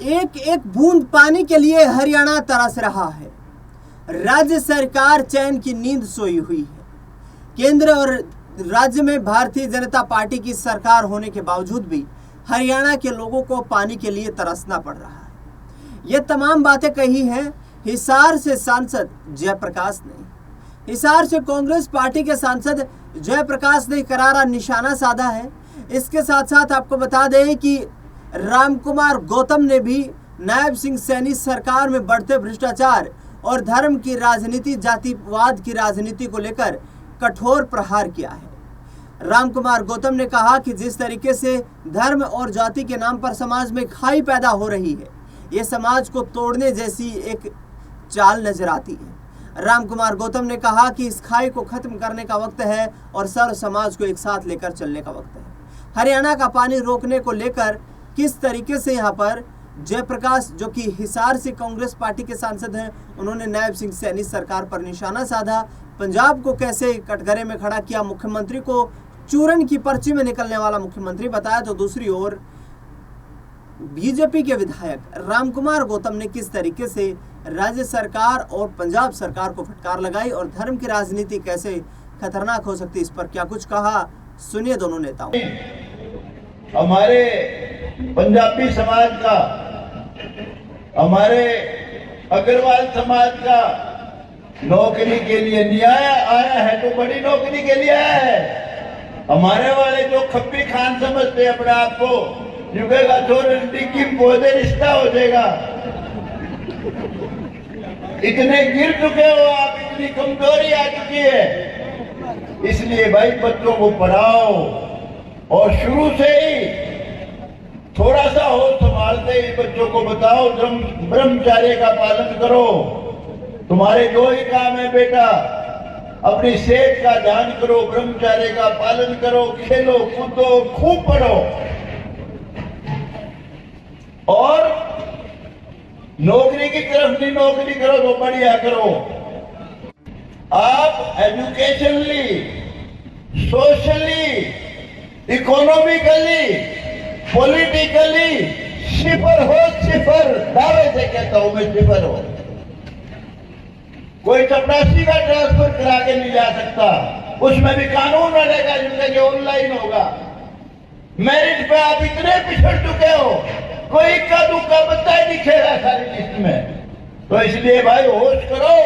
एक एक बूंद पानी के लिए हरियाणा तरस रहा है। राज्य सरकार चैन की नींद सोई हुई है। केंद्र और राज्य में भारतीय जनता पार्टी की सरकार होने के बावजूद भी हरियाणा के लोगों को पानी के लिए तरसना पड़ रहा है। ये तमाम बातें कही हैं हिसार से सांसद जयप्रकाश ने। हिसार से कांग्रेस पार्टी के सांसद जयप्रकाश ने करारा निशाना साधा है। इसके साथ साथ आपको बता दें कि रामकुमार गौतम ने भी नायब सिंह सैनी सरकार में बढ़ते भ्रष्टाचार और धर्म की राजनीति, जातिवाद की राजनीति को लेकर कठोर प्रहार किया है। रामकुमार गौतम ने कहा कि जिस तरीके से धर्म और जाति के नाम पर समाज में खाई पैदा हो रही है, ये समाज को तोड़ने जैसी एक चाल नजर आती है। रामकुमार गौतम ने कहा कि इस खाई को खत्म करने का वक्त है और सर्व समाज को एक साथ लेकर चलने का वक्त है। हरियाणा का पानी रोकने को लेकर किस तरीके से यहाँ पर जयप्रकाश, जो कि हिसार से कांग्रेस पार्टी के सांसद हैं, उन्होंने नायब सिंह सैनी सरकार पर निशाना साधा। पंजाब को कैसे कटघरे में खड़ा किया, मुख्यमंत्री को चूरन की पर्ची में निकलने वाला मुख्यमंत्री बताया। तो दूसरी ओर बीजेपी के विधायक रामकुमार गौतम ने किस तरीके से राज्य सरकार और पंजाब सरकार को फटकार लगाई और धर्म की राजनीति कैसे खतरनाक हो सकती है, इस पर क्या कुछ कहा, सुनिए दोनों नेताओं। हमारे पंजाबी समाज का, हमारे अग्रवाल समाज का नौकरी के लिए नहीं आया है तो बड़ी नौकरी के लिए आया है। हमारे वाले जो खप्पी खान समझते अपने आप को, जुगेगा छोड़ डिक्की पौधे रिश्ता हो जाएगा। इतने गिर चुके हो आप, इतनी कमजोरी आ चुकी है। इसलिए भाई बच्चों को पढ़ाओ और शुरू से ही थोड़ा सा होश संभालते ही बच्चों को बताओ ब्रह्मचर्य का पालन करो। तुम्हारे दो ही काम है बेटा, अपनी सेहत का ध्यान करो, ब्रह्मचर्य का पालन करो, खेलो कूदो, खूब पढ़ो और नौकरी की तरफ नहीं, नौकरी करो तो बढ़िया करो। आप एजुकेशनली, सोशली, इकोनॉमिकली, पॉलिटिकली सिफर हो, सिफर, दावे से कहता हूं मैं, सिफर हो। कोई चपरासी का ट्रांसफर करा के नहीं जा सकता, उसमें भी कानून रहेगा जिंदगी ऑनलाइन होगा। मेरिट पे आप इतने पिछड़ चुके हो, कोई इक्का दुक्का बच्चा ही दिखेगा सारी लिस्ट में। तो इसलिए भाई होश करो,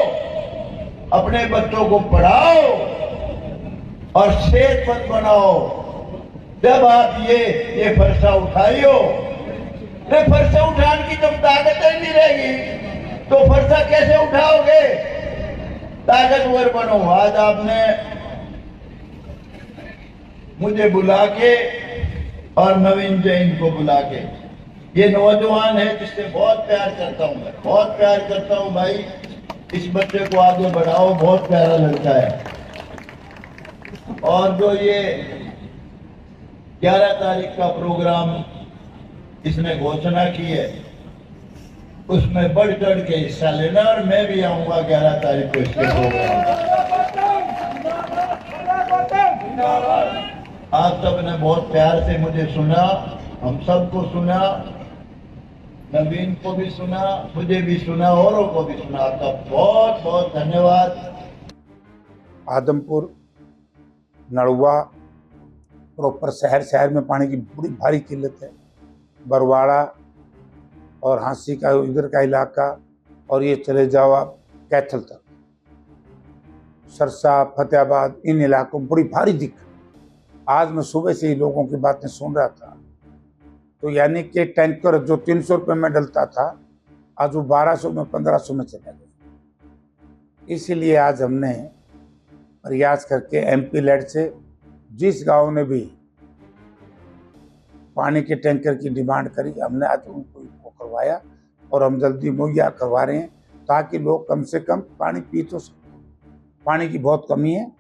अपने बच्चों को पढ़ाओ और सेहतमंद बनाओ। जब आप ये फरसा उठाइयो, तो फरसा उठाने की जब ताकत नहीं रहेगी तो फरसा कैसे उठाओगे? ताकतवर बनो। आज आपने मुझे बुला के और नवीन जैन को बुला के, ये नौजवान है जिससे बहुत प्यार करता हूं मैं, बहुत प्यार करता हूं भाई। इस बच्चे को आगे बढ़ाओ, बहुत प्यारा लड़का है। और जो ये 11 तारीख का प्रोग्राम इसने घोषणा की है, उसमें बढ़ चढ़ के हिस्सा लेना और मैं भी आऊंगा 11 तारीख को इसके प्रोग्राम। आप सबने बहुत प्यार से मुझे सुना, हम सबको सुना, नवीन को भी सुना, मुझे भी सुना, औरों को भी सुना। आपका बहुत बहुत धन्यवाद। आदमपुर, नड़ुआ प्रॉपर शहर में पानी की बड़ी भारी किल्लत है। बरवाड़ा और हांसी का इधर का इलाका और ये चले जाओ आप कैथल तक, सरसा, फतेहाबाद, इन इलाकों में बड़ी भारी दिक्कत। आज मैं सुबह से ही लोगों की बातें सुन रहा था, तो यानी कि टैंकर जो 300 रुपये में डलता था, आज वो 1200 में, 1500 में चला गया। इसीलिए आज हमने प्रयास करके MP लेड से जिस गांव ने भी पानी के टैंकर की डिमांड करी, हमने आज उनको करवाया और हम जल्दी मुहैया करवा रहे हैं ताकि लोग कम से कम पानी पी तो सकें। पानी की बहुत कमी है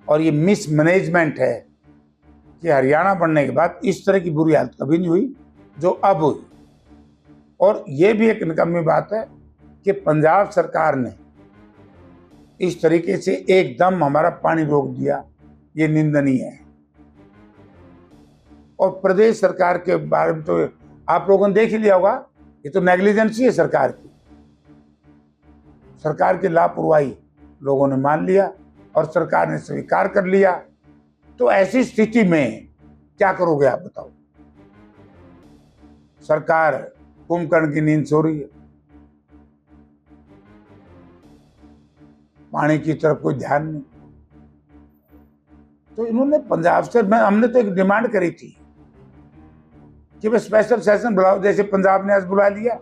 और ये मिसमैनेजमेंट है कि हरियाणा बनने के बाद इस तरह की बुरी हालत कभी नहीं हुई जो अब हुई। और ये भी एक निकम्मी बात है कि पंजाब सरकार ने इस तरीके से एकदम हमारा पानी रोक दिया, ये निंदनीय है। और प्रदेश सरकार के बारे में तो आप लोगों ने देख ही लिया होगा ये तो नेग्लिजेंसी है सरकार की। सरकार की लापरवाही लोगों ने मान लिया और सरकार ने स्वीकार कर लिया। तो ऐसी स्थिति में क्या करोगे आप बताओ? सरकार कुंभकर्ण की नींद सो रही है, पानी की तरफ कोई ध्यान नहीं। तो इन्होंने पंजाब से हमने तो एक डिमांड करी थी कि वे स्पेशल सेशन बुलाओ, जैसे पंजाब ने आज बुला लिया।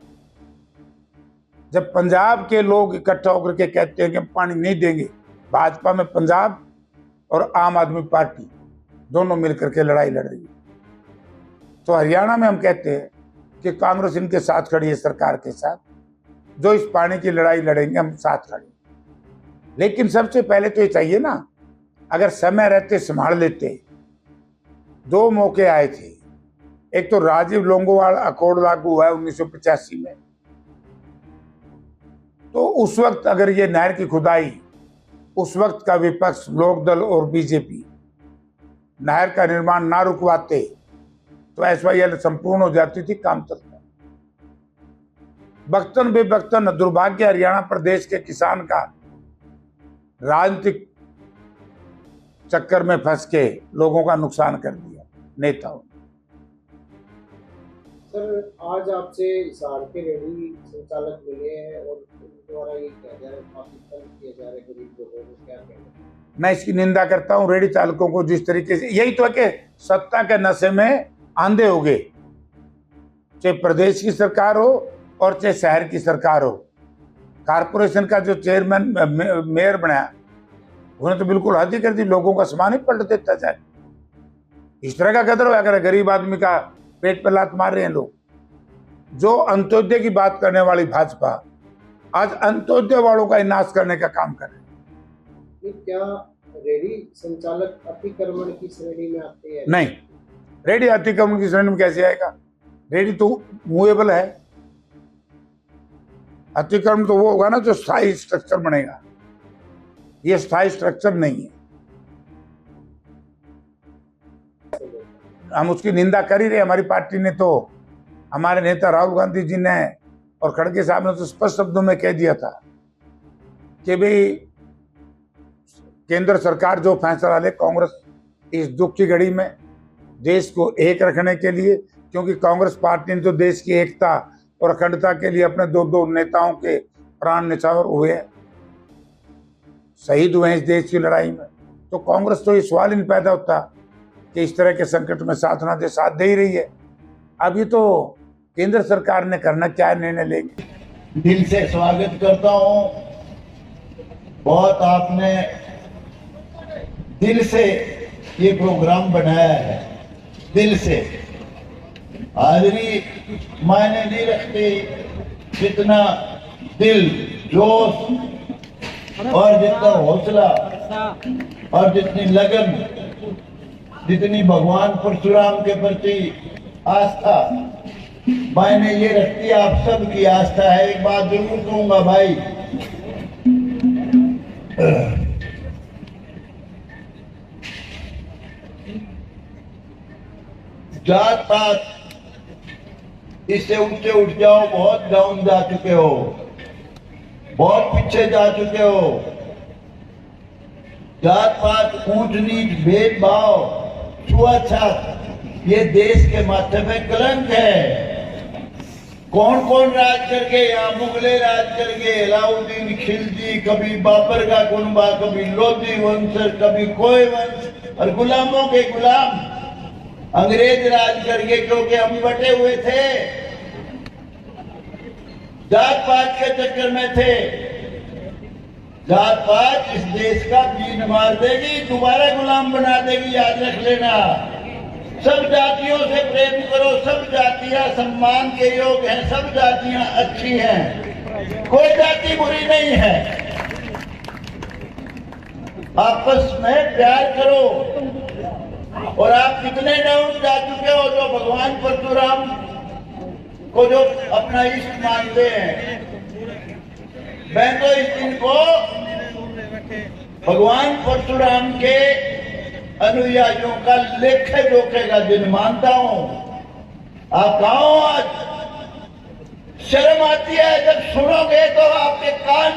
जब पंजाब के लोग इकट्ठा होकर के कहते हैं कि हम पानी नहीं देंगे, भाजपा में पंजाब और आम आदमी पार्टी दोनों मिलकर के लड़ाई लड़ रही है, तो हरियाणा में हम कहते हैं कि कांग्रेस इनके साथ खड़ी है, सरकार के साथ, जो इस पानी की लड़ाई लड़ेंगे हम साथ खड़े। लेकिन सबसे पहले तो ये चाहिए ना, अगर समय रहते संभाल लेते। दो मौके आए थे, एक तो राजीव लोंगोवाल अकॉर्ड लागू हुआ है 1985 में, तो उस वक्त अगर ये नहर की खुदाई, उस वक्त का विपक्ष लोकदल और बीजेपी नहर का निर्माण ना रुकवाते तो SYL संपूर्ण हो जाती थी, काम चलता। बख्तन बेबख्तन दुर्भाग्य हरियाणा प्रदेश के किसान का राजनीतिक चक्कर में फंस के लोगों का नुकसान कर दिया नेताओं। सर, आज आपसे हिसार के रेहड़ी संचालक मिले हैं और उनके द्वारा ये कहा जा रहा है पाकिस्तान किया जा रहा है गरीब लोगों को, क्या कहना है? मैं इसकी निंदा करता हूं। रेहड़ी चालकों को जिस तरीके से, यही तो है कि सत्ता के नशे में आंधे हो गए, चाहे प्रदेश की सरकार हो और चाहे शहर की सरकार हो। कारपोरेशन का जो चेयरमैन मेयर बनाया, उन्होंने तो बिल्कुल हद ही कर दी, लोगों का सामान ही पलट देता जाए। इस तरह का कदर होगा, गरीब आदमी का पेट पे लात मार रहे हैं लोग। जो अंत्योदय की बात करने वाली भाजपा आज अंत्योदय वालों का नाश करने का काम कर रहे हैं। क्या रेहड़ी संचालक अतिक्रमण की श्रेणी में आते हैं? नहीं, रेहड़ी अतिक्रमण की श्रेणी में कैसे आएगा? रेहड़ी तो मूवेबल है। अतिक्रमण तो वो होगा ना जो स्थायी स्ट्रक्चर बनेगा, ये स्थायी स्ट्रक्चर नहीं है। हम उसकी निंदा कर ही रहे। हमारी पार्टी ने तो, हमारे नेता राहुल गांधी जी ने और खड़गे साहब ने तो स्पष्ट शब्दों में कह दिया था कि भाई केंद्र सरकार जो फैसला ले, कांग्रेस इस दुख की घड़ी में देश को एक रखने के लिए, क्योंकि कांग्रेस पार्टी ने तो देश की एकता और अखंडता के लिए अपने दो नेताओं के प्राण न्यौछावर हुए, शहीद हुए इस देश की लड़ाई में। तो कांग्रेस तो ये सवाल ही नहीं पैदा होता कि इस तरह के संकट में साथ ना दे, साथ दे ही रही है। अब ये तो केंद्र सरकार ने करना क्या निर्णय लेगी। दिल से स्वागत करता हूं। बहुत आपने दिल से ये प्रोग्राम बनाया है, दिल से। हाजिरी मायने नहीं रखती, जितना दिल, जोश और जितना हौसला और जितनी लगन, जितनी भगवान परशुराम के प्रति आस्था मायने ये रखती है। आप सबकी आस्था है। एक बात जरूर कहूंगा भाई, जात पात इससे ऊंचे उठ जाओ, बहुत डाउन जा चुके हो, बहुत पीछे जा चुके हो। जात पात, ऊंच नीच, भेदभाव, छुआछूत ये देश के माथे पे कलंक है। कौन कौन राज करके, यहाँ मुगले राज करके, अलाउद्दीन खिलजी, कभी बाबर का कुनबा, कभी लोधी वंश, कभी कोई वंश, और गुलामों के गुलाम अंग्रेज राज करके, क्योंकि हम बटे हुए थे, जात पात के चक्कर में थे। जात पात इस देश का बीन मार देगी, दोबारा गुलाम बना देगी, याद रख लेना। सब जातियों से प्रेम करो, सब जातियां सम्मान के योग्य हैं, सब जातियां अच्छी हैं, कोई जाति बुरी नहीं है। आपस में प्यार करो। और आप कितने डाउन जा चुके हो जो भगवान परशुराम को जो अपना इष्ट मानते हैं। मैं तो इस दिन को भगवान परशुराम के अनुयायियों का लेखे जोखे का दिन मानता हूं। आप कहाँ हो आज? शर्म आती है जब सुनोगे तो आपके कान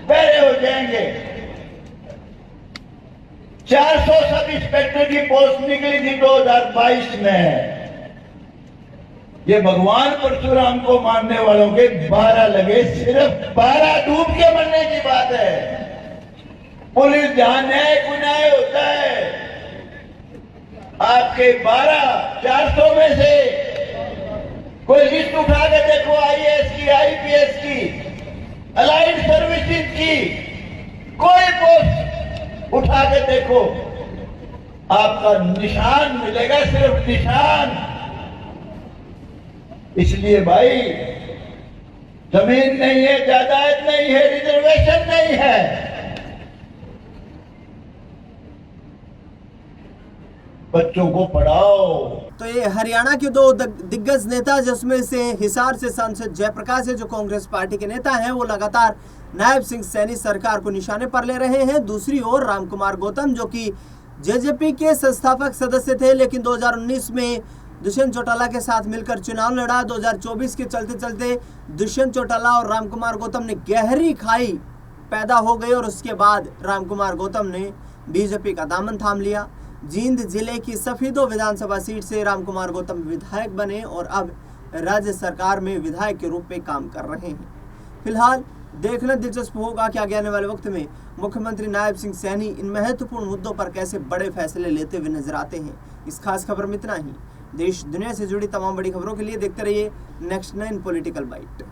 बहरे हो जाएंगे। 400 सब इंस्पेक्टर की पोस्ट निकली थी 2022 में। ये भगवान परशुराम को मानने वालों के 12 लगे, सिर्फ 12 डूब के मरने की बात है। पुलिस ध्यान न्याय कुन्याय होता है। आपके 400 में से कोई लिस्ट उठा के देखो, IAS की, IPS की, अलाइड सर्विसेज की, कोई पोस्ट उठा के देखो, आपका निशान मिलेगा, सिर्फ निशान। इसलिए भाई, जमीन नहीं है, जायदाद नहीं है, रिजर्वेशन नहीं है, बच्चों को पढ़ाओ। तो ये हरियाणा के दो दिग्गज नेता, जिसमें से हिसार से सांसद जयप्रकाश है जो कांग्रेस पार्टी के नेता हैं, वो लगातार नायब सिंह सैनी सरकार को निशाने पर ले रहे हैं। दूसरी ओर रामकुमार गौतम, जो कि जेजेपी के संस्थापक सदस्य थे, लेकिन 2019 में दुष्यंत चौटाला के साथ मिलकर चुनाव लड़ा। 2024 के चलते चलते दुष्यंत चौटाला और रामकुमार गौतम ने गहरी खाई पैदा हो गई और उसके बाद रामकुमार गौतम ने बीजेपी का दामन थाम लिया। जींद जिले की सफीदो विधानसभा सीट से रामकुमार गौतम विधायक बने और अब राज्य सरकार में विधायक के रूप में काम कर रहे हैं। फिलहाल देखना दिलचस्प होगा कि आगे आने वाले वक्त में मुख्यमंत्री नायब सिंह सैनी इन महत्वपूर्ण मुद्दों पर कैसे बड़े फैसले लेते हुए नजर आते हैं। इस खास खबर में इतना ही। देश दुनिया से जुड़ी तमाम बड़ी खबरों के लिए देखते रहिए नेक्स्ट 9 पॉलिटिकल बाइट।